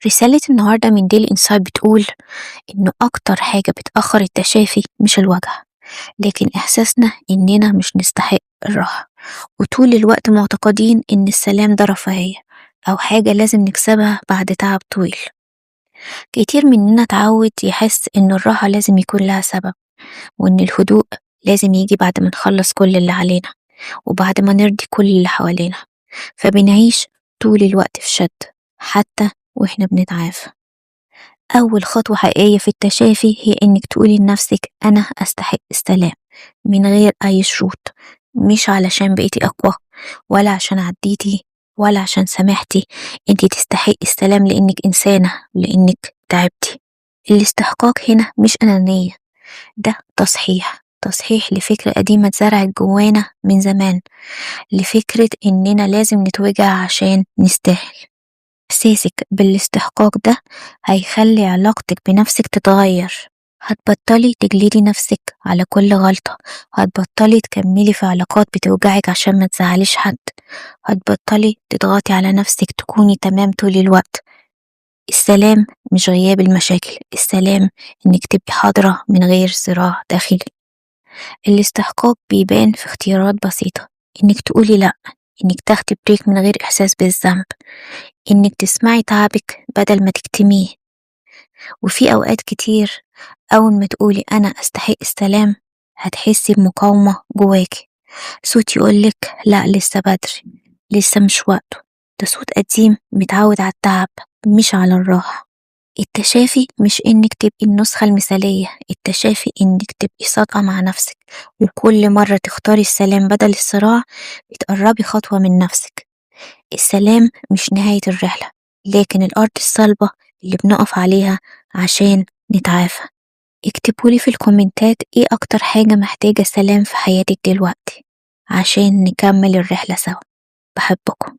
رسالة النهاردة من ديلي إنسايد بتقول إنه أكتر حاجة بتأخر التشافي مش الوجع، لكن إحساسنا إننا مش نستحق الراحة، وطول الوقت معتقدين إن السلام ده رفاهية أو حاجة لازم نكسبها بعد تعب طويل. كتير مننا اتعود يحس إن الراحة لازم يكون لها سبب، وإن الهدوء لازم يجي بعد ما نخلص كل اللي علينا وبعد ما نرضي كل اللي حوالينا، فبنعيش طول الوقت في شد حتى وإحنا بنتعافى. أول خطوة حقيقية في التشافي هي إنك تقولي لنفسك أنا أستحق السلام من غير أي شروط، مش علشان بقيتي أقوى ولا عشان عديتي ولا عشان سامحتي، انتي تستحقي السلام لأنك إنسانة ولأنك تعبتي. الاستحقاق هنا مش أنانية، ده تصحيح لفكرة قديمة اتزرعت جوانا من زمان، لفكرة إننا لازم نتوجع عشان نستاهل. إحساسك بالاستحقاق ده هيخلي علاقتك بنفسك تتغير، هتبطلي تجلدي نفسك على كل غلطة، هتبطلي تكملي في علاقات بتوجعك عشان ما تزعليش حد، هتبطلي تضغطي على نفسك تكوني تمام طول الوقت. السلام مش غياب المشاكل، السلام إنك تبقي حاضرة من غير صراع داخلي. الاستحقاق بيبان في اختيارات بسيطة، إنك تقولي لأ، إنك تاخدي بريك من غير إحساس بالذنب، إنك تسمعي تعبك بدل ما تكتميه. وفي أوقات كتير أول ما تقولي أنا أستحق السلام هتحسي بمقاومة جواكي، صوت يقولك لأ لسه بدري، لسه مش وقته، ده صوت قديم متعود على التعب مش على الراحة. التشافي مش إنك تبقي النسخة المثالية، التشافي إنك تبقي صادقة مع نفسك، وكل مرة تختاري السلام بدل الصراع بتقربي خطوة من نفسك. السلام مش نهاية الرحلة، لكن الأرض الصلبة اللي بنقف عليها عشان نتعافى. اكتبولي في الكومنتات ايه أكتر حاجة محتاجة سلام في حياتك دلوقتي عشان نكمل الرحلة سوا. بحبكم.